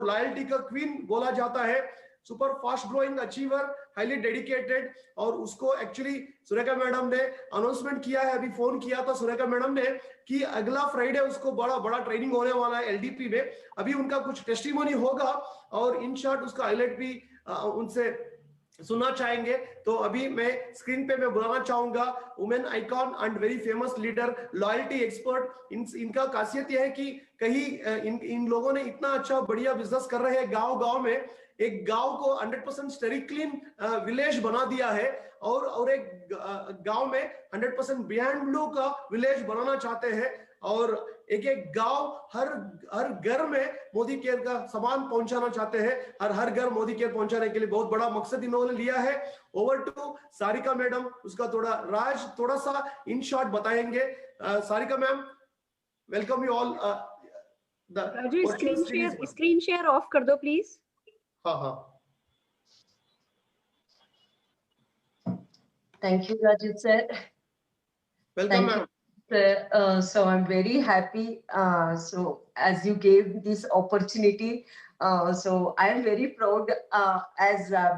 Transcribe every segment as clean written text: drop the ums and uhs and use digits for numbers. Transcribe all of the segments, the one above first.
Loyalty का queen बोला जाता है, super fast growing achiever, highly dedicated. और उसको एक्चुअली सुरेखा मैडम ने अनाउंसमेंट किया है, अभी फोन किया था सुरेखा मैडम ने कि अगला फ्राइडे उसको बड़ा बड़ा ट्रेनिंग होने वाला है एलडीपी में। अभी उनका कुछ टेस्टिमोनी होगा और इन शॉर्ट उसका हाईलाइट भी उनसे सुनना चाहेंगे। तो अभी मैं स्क्रीन पे मैं बुलाना चाहूंगा women icon and very famous leader, loyalty expert. इनका खासियत यह है कि कहीं इन लोगों ने इतना अच्छा बढ़िया बिजनेस कर रहे हैं गांव गांव में। एक गांव को 100% स्टेरी क्लीन विलेज बना दिया है और एक गांव में 100% बियॉन्ड ब्लू का विलेज बनाना चाहते हैं। और एक एक गांव हर घर में मोदी केयर का सामान पहुंचाना चाहते हैं। हर घर मोदी केयर पहुंचाने के लिए बहुत बड़ा मकसद इन्होंने लिया है। ओवर टू सारिका मैडम, उसका थोड़ा सा इन शॉर्ट बताएंगे। Sarika ma'am, welcome you all. Raju, screen share of कर दो प्लीज। हाँ हाँ। Thank you, Raju sir. Welcome, ma'am. So I'm very happy. So as you gave this opportunity, so I am very proud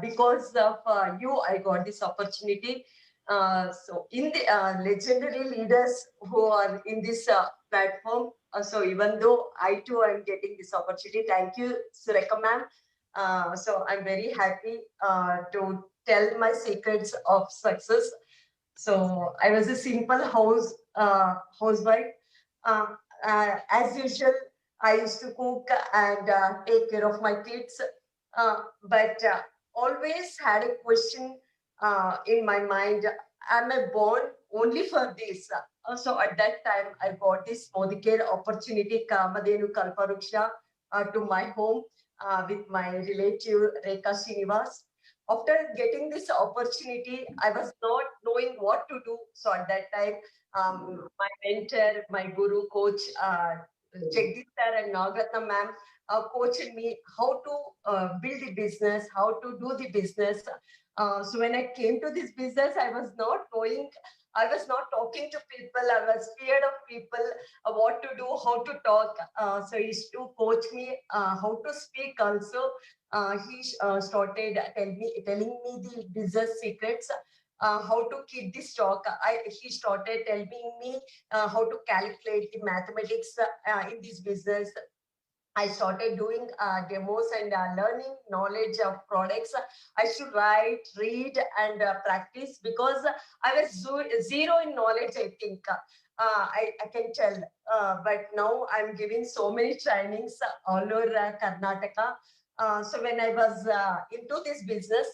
because of you, I got this opportunity. So in the legendary leaders who are in this platform, so even though I too am getting this opportunity, thank you, Surekha ma'am. So I'm very happy to tell my secrets of success. So I was a simple housewife. As usual, I used to cook and take care of my kids. But always had a question in my mind: am I born only for this? So at that time, I got this Modi Care opportunity, Kamadhenu Kalparuksha, to my home with my relative Rekha Srinivas. After getting this opportunity, I was not knowing what to do. So at that time, my mentor, my guru, coach, Jagdish sir and Nagratna ma'am, coached me how to build the business, how to do the business. So when I came to this business, I was not knowing, I was not talking to people. I was scared of people, what to do, how to talk. So he used to coach me how to speak also. He started telling me the business secrets, how to keep the stock. He started telling me how to calculate the mathematics in this business. I started doing demos and learning knowledge of products. I should write, read, and practice because I was zero in knowledge, I think. I can tell. But now I'm giving so many trainings all over Karnataka. So when I was into this business,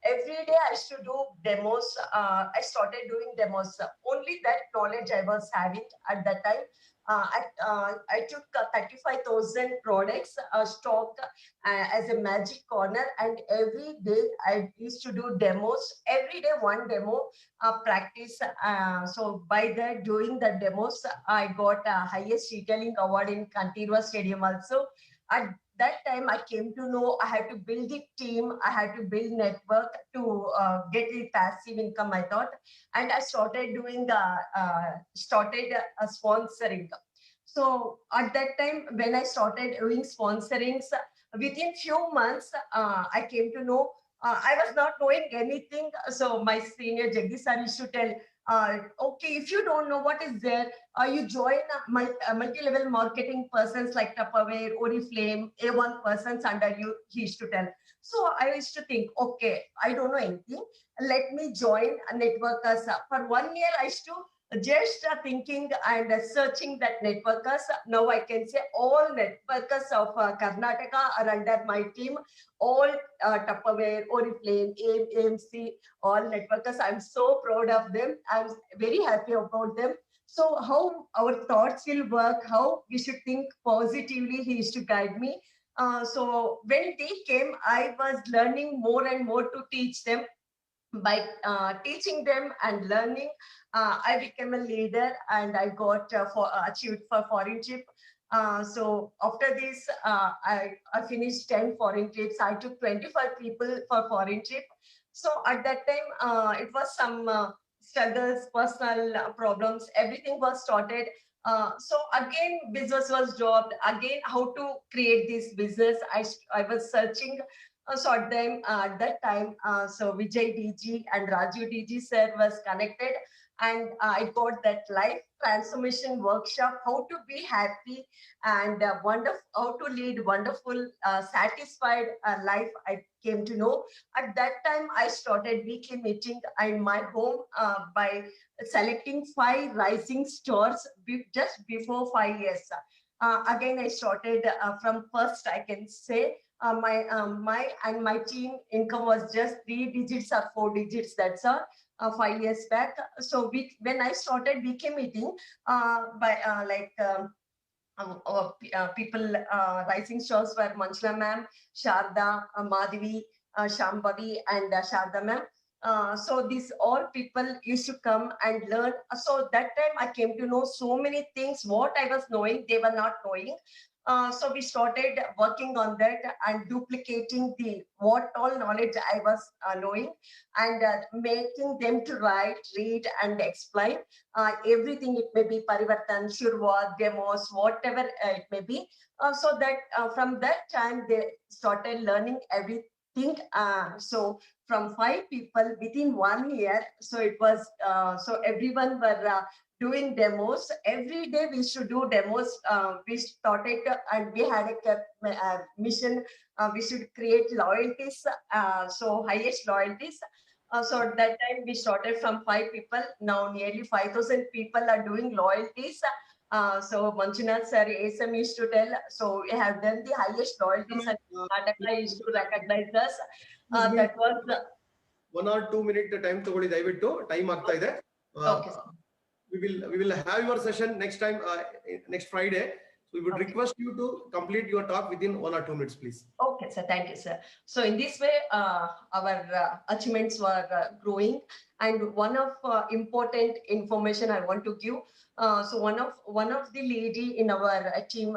every day I used to do demos. I started doing demos. Only that knowledge I was having at that time. I took 35,000 products stock as a magic corner, and every day I used to do demos. Every day one demo practice. So by that, doing the demos, I got highest retailing award in Kantirwa Stadium also. At that time, I came to know I had to build the team, I had to build network to get the passive income, I thought. And I started doing sponsoring. So at that time, when I started doing sponsorings, within few months, I came to know I was not knowing anything. So my senior Jagdish sir used to tell, okay, if you don't know what is there, you join multi-level marketing persons like Tupperware, Oriflame, A1 persons under you, he used to tell. So I used to think, okay, I don't know anything. Let me join a networkers. For 1 year, I used to just thinking and searching that networkers. Now I can say all networkers of Karnataka are under my team. All Tupperware, Oriflame, AMC, all networkers. I'm so proud of them. I'm very happy about them. So how our thoughts will work, how we should think positively, he used to guide me. So when they came, I was learning more and more to teach them. By teaching them and learning, I became a leader and I got achieved for foreign trip. So after this, I finished 10 foreign trips. I took 25 people for foreign trip. So at that time, it was some struggles, personal problems, everything was started. So again, business was dropped. Again, how to create this business? I was searching. So at that time, so Vijay DG and Raju DG sir was connected, and I got that life transformation workshop, how to be happy and wonderful, how to lead wonderful, satisfied life. I came to know. At that time, I started weekly meeting in my home by selecting 5 rising stars just before 5 years. Again, I started from first, I can say. My team income was just 3 digits or 4 digits. That's all. 5 years back. So when I started weekly meeting, people, rising stars were Manchula ma'am, Sharda, Madhavi, Shambhavi, and Sharda ma'am. So these all people used to come and learn. So that time I came to know so many things. What I was knowing, they were not knowing. So we started working on that and duplicating the what all knowledge I was knowing, and making them to write, read, and explain everything. It may be Parivartan, Shurva, demos, whatever it may be. So that from that time they started learning everything. So from 5 people within 1 year, so it was so everyone were doing demos. Every day we should do demos. We started and we had a mission. We should create loyalties, so highest loyalties. So at that time we started from 5 people. Now nearly 5,000 people are doing loyalties. So Manjunath sir, ASM used to tell, so we have done the highest loyalties, and Karnataka used to recognize us. That was 1 or 2 minute time ತಗೊಳ್ಳಿ ದಯವಿಟ್ಟು time ಆಗ್ತಾ ಇದೆ. Okay. We will have your session next time, next Friday. So we would request you to complete your talk within 1 or 2 minutes, please. Okay, sir. Thank you, sir. So in this way, our achievements were growing. And one of important information I want to give. So one of the lady in our team,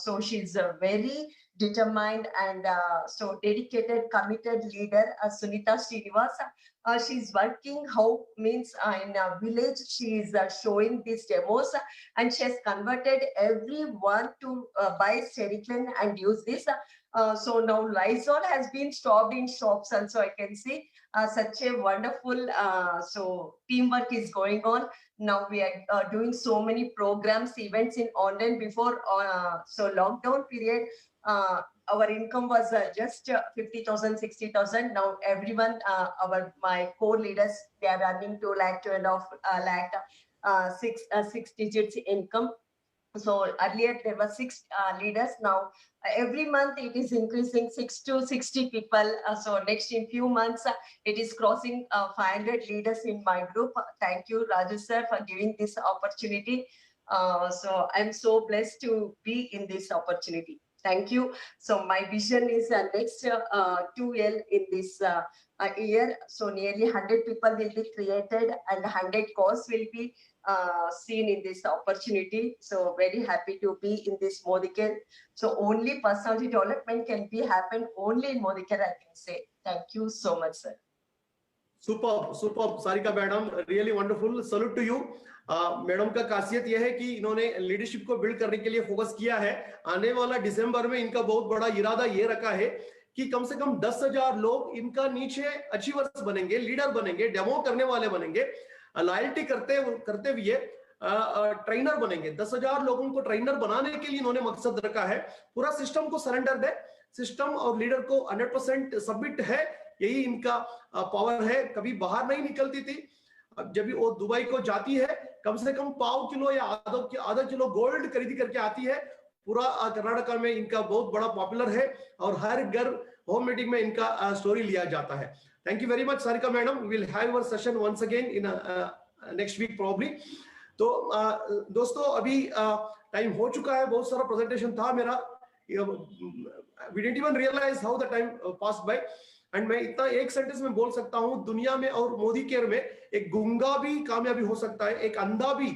so she's a very determined and so dedicated, committed leader, Sunita Srinivas. She's working how means in a village. She is showing these demos, and she has converted everyone to buy Sericlin and use this. So now Lysol has been stopped in shops also, I can see. Such a wonderful so teamwork is going on. Now we are doing so many programs, events in online. Before so lockdown period, our income was just 50,000, 60,000. Now everyone, my core leaders, they are running 2 lakh, 2.5 lakh, 6 digits income. So earlier there were 6 leaders. Now every month it is increasing 6 to 60 people. So next in few months it is crossing 500 leaders in my group. Thank you, Raju sir, for giving this opportunity. So I'm so blessed to be in this opportunity. Thank you. So my vision is next 2L in this year. So nearly 100 people will be created and 100 cause will be seen in this opportunity. So very happy to be in this Modicare. So only personality development can be happen only in Modicare, I can say. Thank you so much, sir. Superb, Sarika madam, really wonderful. Salute to you. Madam का खासियत यह है कि इन्होंने leadership को build करने के लिए फोकस किया है. आने वाला दिसंबर में इनका बहुत बड़ा इरादा ये रखा है कि कम से कम 10,000 लोग इनका नीचे अचीवर्स बनेंगे, लीडर बनेंगे, डेमो करने वाले बनेंगे, लॉयल्टी करते हुए ट्रेनर बनेंगे. 10,000 लोगों को ट्रेनर बनाने के लिए इन्होंने मकसद रखा है. पूरा सिस्टम को सरेंडर दे, सिस्टम और लीडर को 100% सबमिट है. यही इनका पावर है. कभी बाहर नहीं निकलती थी. जब भी वो दुबई को जाती है, कम से कम 5 किलो या आधा किलो गोल्ड खरीदी करके आती है. पूरा कर्नाटका में इनका बहुत बड़ा पॉपुलर है और हर घर होम मीटिंग में इनका स्टोरी लिया जाता है. Thank you very much Sarika madam. We will have your session once again in next week probably. तो दोस्तों अभी टाइम हो चुका है. बहुत सारा प्रेजेंटेशन था मेरा. We didn't even realise how the time passed by. And मैं इतना एक सेंटेंस में बोल सकता हूं, दुनिया में और मोदी केयर में एक गूंगा भी कामयाबी हो सकता है, एक अंधा भी,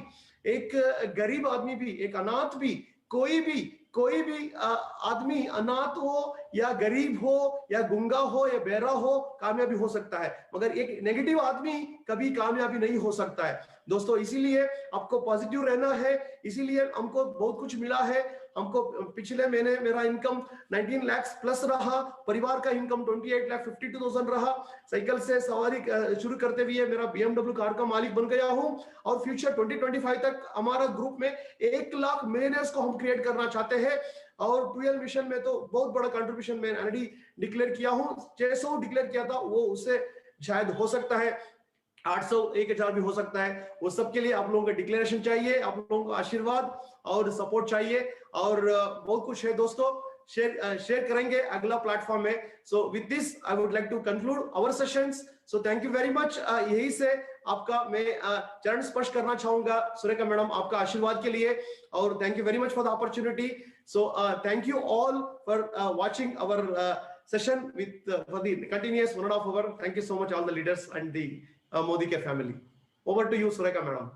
एक गरीब आदमी भी, एक अनाथ भी, कोई भी कोई भी आदमी अनाथ हो या गरीब हो या गुंगा हो या बहरा हो, कामयाबी हो सकता है, मगर एक नेगेटिव आदमी कभी कामयाबी नहीं हो सकता है। दोस्तों इसीलिए आपको पॉजिटिव रहना है, इसीलिए हमको बहुत कुछ मिला है। हमको पिछले महीने मेरा इनकम 19 लाख प्लस रहा, परिवार का इनकम 28,52,000 रहा। साइकिल से सवारी शुरू करते हुए मेरा BMW कार का मालिक बन गया हूं, और फ्यूचर 2025 तक हमारा ग्रुप में 1 लाख मिलियनर्स को हम क्रिएट करना चाहते हैं। और 12 मिशन में तो बहुत बड़ा कंट्रीब्यूशन मैं ऑलरेडी डिक्लेयर किया हूं, 600 डिक्लेयर किया था, वो उससे शायद हो सकता है 800 1000 भी हो सकता है। वो सबके लिए आप लोगों का डिक्लेरेशन चाहिए, आप लोगों को आशीर्वाद और सपोर्ट चाहिए, और बहुत कुछ है दोस्तों, शेयर करेंगे अगला प्लेटफॉर्म में। So with this I would like to conclude our sessions. So thank you very much. यही से आपका मैं चरण स्पर्श करना चाहूंगा सुरेखा मैडम, आपका आशीर्वाद के लिए, और thank you very much for the opportunity. So thank you all for watching our session with for the continuous 1.5 hour. Thank you so much all the leaders and the Modi Ke family. Over to you Surekha madam.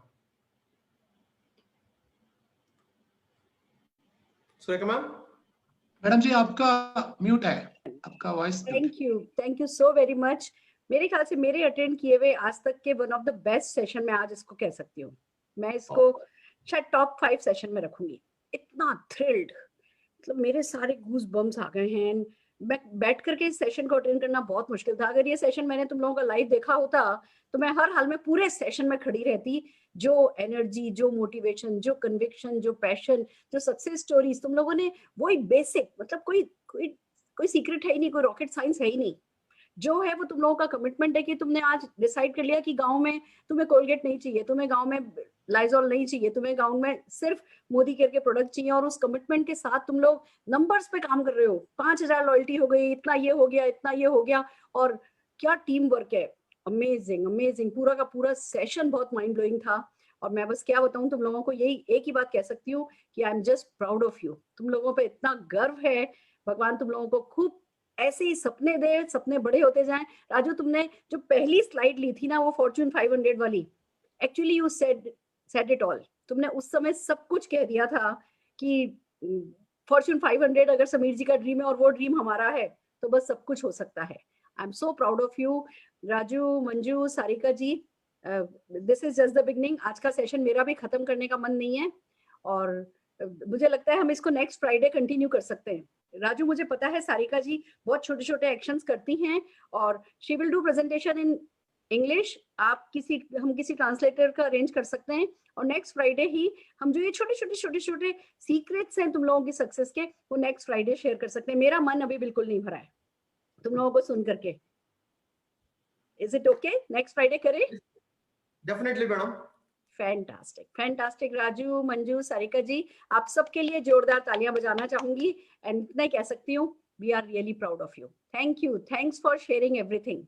Surekha ma'am. Madam ji आपका mute है, आपका voice. Thank you so very much. मेरे ख्याल से मेरे attend किए हुए आज तक के one of the best session मैं आज इसको कह सकती हूँ। मैं इसको शायद टॉप 5 सेशन में रखूंगी। इतना थ्रिल्ड, मतलब मेरे सारे गूज बम्स आ गए हैं। मैं बैठ करके इस सेशन को अटेंड करना बहुत मुश्किल था। अगर ये सेशन मैंने तुम लोगों का लाइव देखा होता तो मैं हर हाल में पूरे सेशन में खड़ी रहती। जो एनर्जी, जो मोटिवेशन, जो कन्विक्शन, जो पैशन, जो सक्सेस स्टोरीज तुम लोगों ने, वही बेसिक, मतलब कोई सीक्रेट है ही नहीं, कोई रॉकेट साइंस है ही नहीं। जो है वो तुम लोगों का कमिटमेंट है कि तुमने आज डिसाइड कर लिया कि गांव में तुम्हें कोलगेट नहीं चाहिए, तुम्हें गांव में लाइजॉल नहीं चाहिए, तुम्हें गांव में सिर्फ मोदी केयर के प्रोडक्ट चाहिए। और उस कमिटमेंट के साथ तुम लोग नंबर्स पे काम कर रहे हो। 5000 लॉयल्टी हो गई, इतना ये हो गया, इतना ये हो गया, और क्या टीम वर्क है। Amazing amazing. पूरा का पूरा सेशन बहुत माइंड ब्लोइंग था। और मैं बस क्या बताऊं तुम लोगों को, यही एक ही बात कह सकती हूँ कि I am just proud of you. तुम लोगों पे इतना गर्व है। भगवान तुम लोगों को खूब ऐसे ही सपने दे, सपने बड़े होते जाएं। राजू, तुमने जो पहली स्लाइड ली थी ना, वो फॉर्च्यून 500 वाली, actually you said it all. तुमने उस समय सब कुछ कह दिया था कि फॉर्च्यून 500 अगर समीर जी का ड्रीम है और वो ड्रीम हमारा है तो बस सब कुछ हो सकता है। I am so proud of you Raju, Manju, Sarika ji. This is just the beginning. आज का सेशन मेरा भी खत्म करने का मन नहीं है, और मुझे लगता है हम इसको नेक्स्ट फ्राइडे कंटिन्यू कर सकते हैं। राजू, मुझे पता है सारिका जी बहुत छोटे छोटे एक्शंस करती हैं, और she will do presentation in English. हम किसी ट्रांसलेटर का अरेंज कर सकते हैं, और नेक्स्ट फ्राइडे ही हम जो ये छोटे छोटे सीक्रेट्स हैं तुम लोगों की सक्सेस के, वो नेक्स्ट फ्राइडे शेयर कर सकते हैं। मेरा मन अभी बिल्कुल नहीं भरा है तुम लोगों को सुन करके। Is it okay? Next Friday करें? Definitely madam. Fantastic fantastic. Raju, Manju, Sarika ji, आप सबके लिए जोरदार तालियां बजाना चाहूंगी। एंड इतना कह सकती हूँ, we are really proud of you. Thank you, thanks for sharing everything.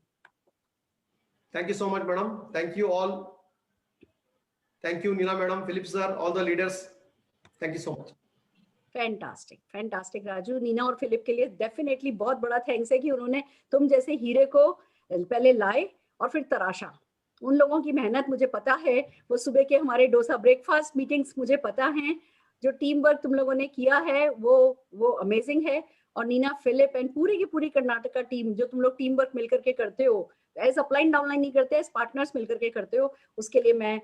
Thank you so much, madam. Thank you all. Thank you, Neela madam, Philip sir, all the leaders. Thank you so much. Fantastic fantastic. Raju, Neena और Philip के लिए definitely बहुत बड़ा thanks है कि उन्होंने तुम जैसे हीरे को पहले लाए और फिर तराशा। उन लोगों की मेहनत मुझे पता है। वो सुबह के हमारे डोसा ब्रेकफास्ट मीटिंग्स मुझे पता हैं। जो टीम वर्क तुम लोगों ने किया है वो अमेजिंग है। और नीना, फिलिप एंड पूरी की पूरी कर्नाटका टीम, जो तुम लोग टीम वर्क मिलकर के करते हो, एज अपलाइन डाउनलाइन नहीं करते, एज पार्टनर्स मिलकर के करते हो, उसके लिए मैं